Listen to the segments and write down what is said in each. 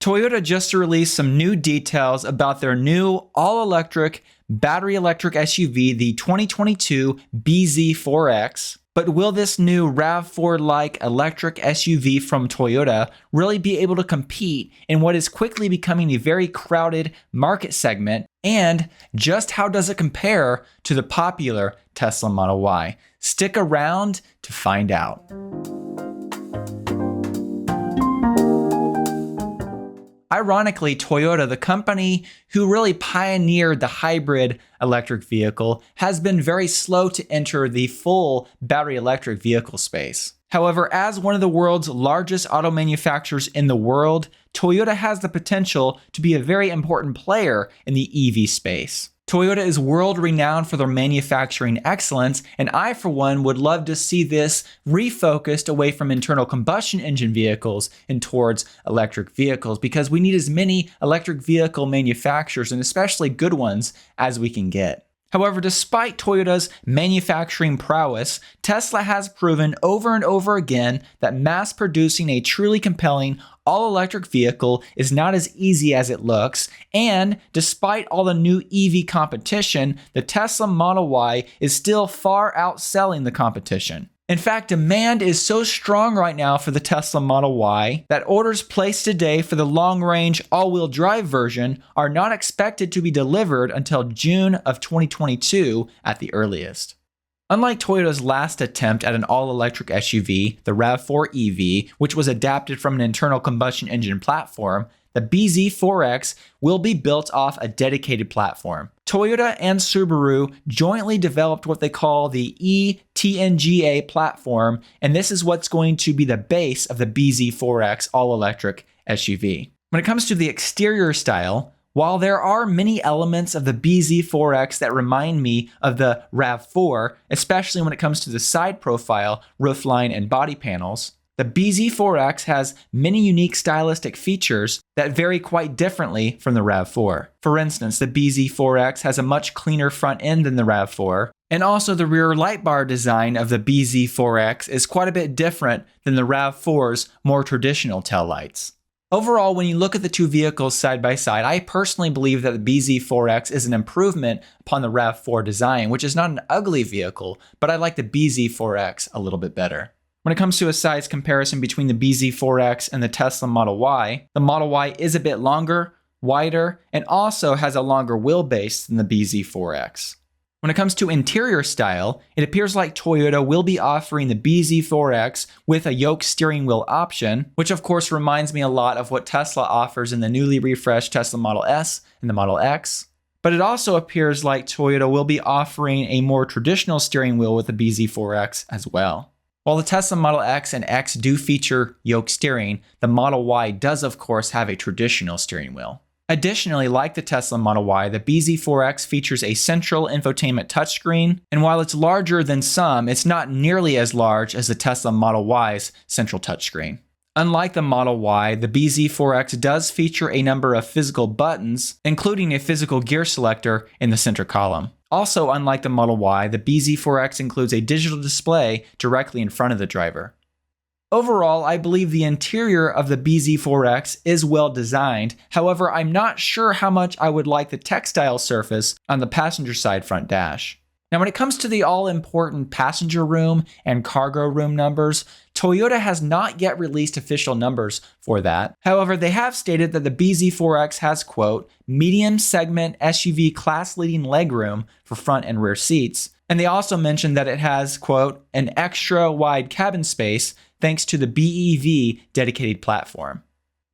Toyota just released some new details about their new all-electric, battery electric SUV, the 2022 bZ4X. But will this new RAV4-like electric SUV from Toyota really be able to compete in what is quickly becoming a very crowded market segment? And just how does it compare to the popular Tesla Model Y? Stick around to find out. Ironically, Toyota, the company who really pioneered the hybrid electric vehicle, has been very slow to enter the full battery electric vehicle space. However, as one of the world's largest auto manufacturers in the world, Toyota has the potential to be a very important player in the EV space. Toyota is world-renowned for their manufacturing excellence, and I, for one, would love to see this refocused away from internal combustion engine vehicles and towards electric vehicles, because we need as many electric vehicle manufacturers, and especially good ones, as we can get. However, despite Toyota's manufacturing prowess, Tesla has proven over and over again that mass producing a truly compelling all-electric vehicle is not as easy as it looks, and despite all the new EV competition, the Tesla Model Y is still far outselling the competition. In fact, demand is so strong right now for the Tesla Model Y that orders placed today for the long-range all-wheel drive version are not expected to be delivered until June of 2022 at the earliest. Unlike Toyota's last attempt at an all-electric SUV, the RAV4 EV, which was adapted from an internal combustion engine platform, the bZ4X will be built off a dedicated platform. Toyota and Subaru jointly developed what they call the eTNGA platform, and this is what's going to be the base of the bZ4X all-electric SUV. When it comes to the exterior style, while there are many elements of the bZ4X that remind me of the RAV4, especially when it comes to the side profile, roofline, and body panels, the bZ4X has many unique stylistic features that vary quite differently from the RAV4. For instance, the bZ4X has a much cleaner front end than the RAV4, and also the rear light bar design of the bZ4X is quite a bit different than the RAV4's more traditional taillights. Overall, when you look at the two vehicles side by side, I personally believe that the bZ4X is an improvement upon the RAV4 design, which is not an ugly vehicle, but I like the bZ4X a little bit better. When it comes to a size comparison between the bZ4X and the Tesla Model Y, the Model Y is a bit longer, wider, and also has a longer wheelbase than the bZ4X. When it comes to interior style, it appears like Toyota will be offering the bZ4X with a yoke steering wheel option, which of course reminds me a lot of what Tesla offers in the newly refreshed Tesla Model S and the Model X. But it also appears like Toyota will be offering a more traditional steering wheel with the bZ4X as well. While the Tesla Model X and X do feature yoke steering, the Model Y does of course have a traditional steering wheel. Additionally, like the Tesla Model Y, the bZ4X features a central infotainment touchscreen, and while it's larger than some, it's not nearly as large as the Tesla Model Y's central touchscreen. Unlike the Model Y, the bZ4X does feature a number of physical buttons, including a physical gear selector in the center column. Also, unlike the Model Y, the bZ4X includes a digital display directly in front of the driver. Overall, I believe the interior of the bZ4X is well designed. However, I'm not sure how much I would like the textile surface on the passenger side front dash. Now, when it comes to the all-important passenger room and cargo room numbers, Toyota has not yet released official numbers for that. However, they have stated that the bZ4X has, quote, medium segment SUV class-leading legroom for front and rear seats. And they also mentioned that it has, quote, an extra wide cabin space thanks to the BEV dedicated platform.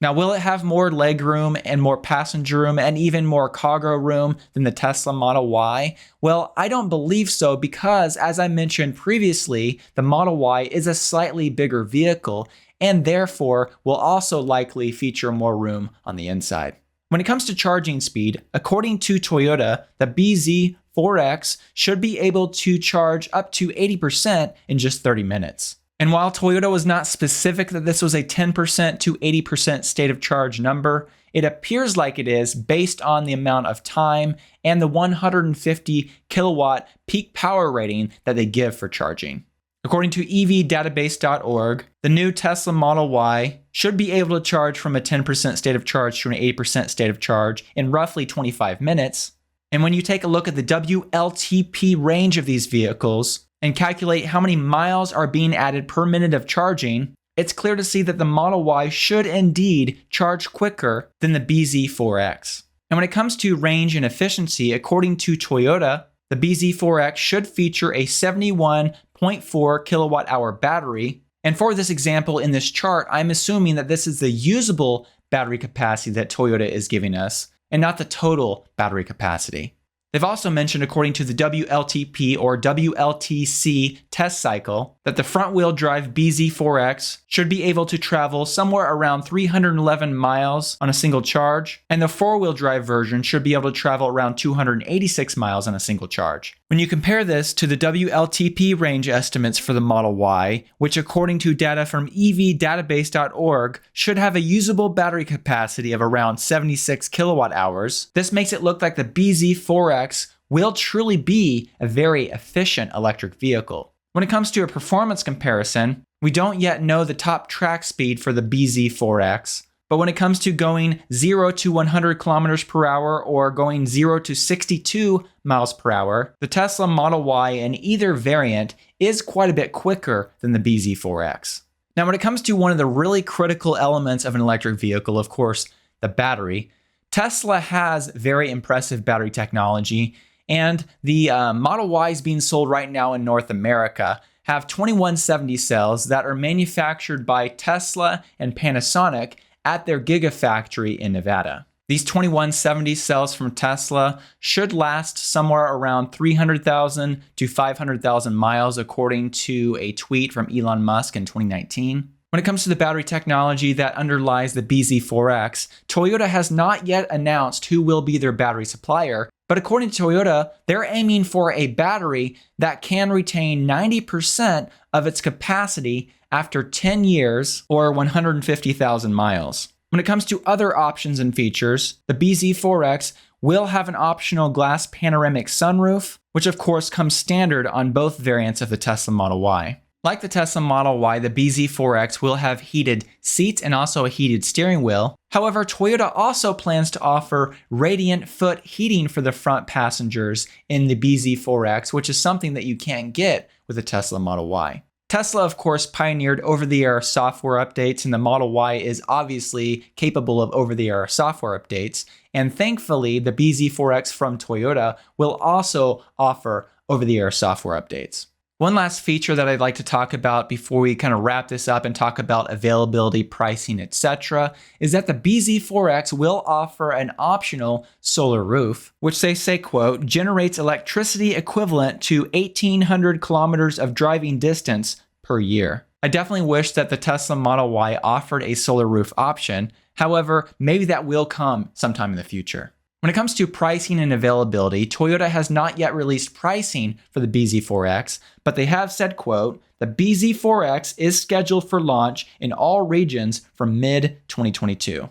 Now, will it have more legroom and more passenger room and even more cargo room than the Tesla Model Y? Well, I don't believe so because, as I mentioned previously, the Model Y is a slightly bigger vehicle and therefore will also likely feature more room on the inside. When it comes to charging speed, according to Toyota, the bZ4X should be able to charge up to 80% in just 30 minutes. And while Toyota was not specific that this was a 10% to 80% state of charge number, it appears like it is based on the amount of time and the 150 kilowatt peak power rating that they give for charging. According to evdatabase.org, the new Tesla Model Y should be able to charge from a 10% state of charge to an 80% state of charge in roughly 25 minutes. And when you take a look at the WLTP range of these vehicles and calculate how many miles are being added per minute of charging, it's clear to see that the Model Y should indeed charge quicker than the bZ4X. And when it comes to range and efficiency, according to Toyota, the bZ4X should feature a 71.4 kilowatt hour battery. And for this example in this chart, I'm assuming that this is the usable battery capacity that Toyota is giving us, and not the total battery capacity. They've also mentioned, according to the WLTP or WLTC test cycle, that the front-wheel drive bZ4X should be able to travel somewhere around 311 miles on a single charge, and the four-wheel drive version should be able to travel around 286 miles on a single charge. When you compare this to the WLTP range estimates for the Model Y, which according to data from evdatabase.org should have a usable battery capacity of around 76 kilowatt hours, this makes it look like the bZ4X will truly be a very efficient electric vehicle. When it comes to a performance comparison, we don't yet know the top track speed for the bZ4X, but when it comes to going 0 to 100 kilometers per hour or going 0 to 62 miles per hour, the Tesla Model Y in either variant is quite a bit quicker than the bZ4X. Now, when it comes to one of the really critical elements of an electric vehicle, of course, the battery, Tesla has very impressive battery technology, and the Model Ys being sold right now in North America have 2170 cells that are manufactured by Tesla and Panasonic at their Gigafactory in Nevada. These 2170 cells from Tesla should last somewhere around 300,000 to 500,000 miles, according to a tweet from Elon Musk in 2019. When it comes to the battery technology that underlies the bZ4X, Toyota has not yet announced who will be their battery supplier, but according to Toyota, they're aiming for a battery that can retain 90% of its capacity after 10 years or 150,000 miles. When it comes to other options and features, the bZ4X will have an optional glass panoramic sunroof, which of course comes standard on both variants of the Tesla Model Y. Like the Tesla Model Y, the bZ4X will have heated seats and also a heated steering wheel. However, Toyota also plans to offer radiant foot heating for the front passengers in the bZ4X, which is something that you can't get with the Tesla Model Y. Tesla, of course, pioneered over-the-air software updates, and the Model Y is obviously capable of over-the-air software updates. And thankfully, the bZ4X from Toyota will also offer over-the-air software updates. One last feature that I'd like to talk about before we kind of wrap this up and talk about availability, pricing, etc., is that the bZ4X will offer an optional solar roof, which they say, quote, generates electricity equivalent to 1,800 kilometers of driving distance per year. I definitely wish that the Tesla Model Y offered a solar roof option. However, maybe that will come sometime in the future. When it comes to pricing and availability, Toyota has not yet released pricing for the bZ4X, but they have said, quote, the bZ4X is scheduled for launch in all regions from mid-2022.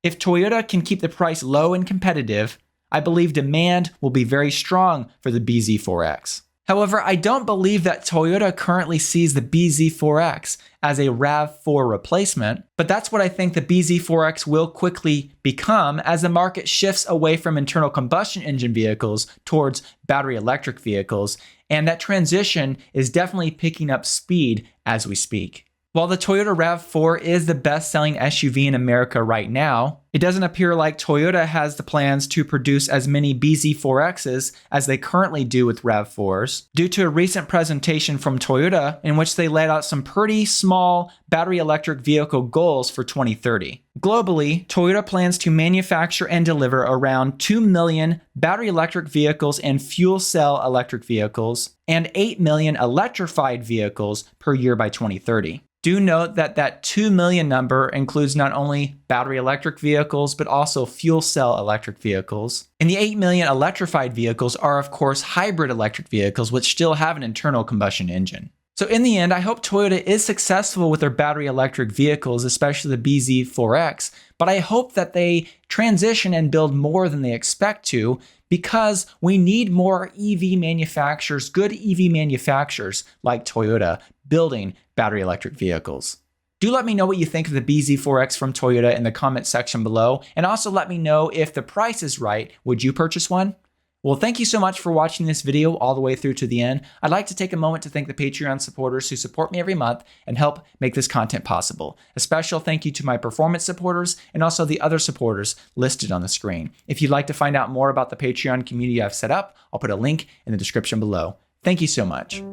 If Toyota can keep the price low and competitive, I believe demand will be very strong for the bZ4X. However, I don't believe that Toyota currently sees the bZ4X as a RAV4 replacement, but that's what I think the bZ4X will quickly become as the market shifts away from internal combustion engine vehicles towards battery electric vehicles, and that transition is definitely picking up speed as we speak. While the Toyota RAV4 is the best-selling SUV in America right now, it doesn't appear like Toyota has the plans to produce as many bZ4Xs as they currently do with RAV4s, due to a recent presentation from Toyota in which they laid out some pretty small battery electric vehicle goals for 2030. Globally, Toyota plans to manufacture and deliver around 2 million battery electric vehicles and fuel cell electric vehicles, and 8 million electrified vehicles per year by 2030. Do note that that 2 million number includes not only battery electric vehicles, but also fuel cell electric vehicles. And the 8 million electrified vehicles are, of course, hybrid electric vehicles, which still have an internal combustion engine. So in the end, I hope Toyota is successful with their battery electric vehicles, especially the bZ4X, but I hope that they transition and build more than they expect to, because we need more EV manufacturers, good EV manufacturers like Toyota, building battery electric vehicles. Do let me know what you think of the bZ4X from Toyota in the comment section below, and also let me know if the price is right. Would you purchase one? Well, thank you so much for watching this video all the way through to the end. I'd like to take a moment to thank the Patreon supporters who support me every month and help make this content possible. A special thank you to my performance supporters and also the other supporters listed on the screen. If you'd like to find out more about the Patreon community I've set up, I'll put a link in the description below. Thank you so much.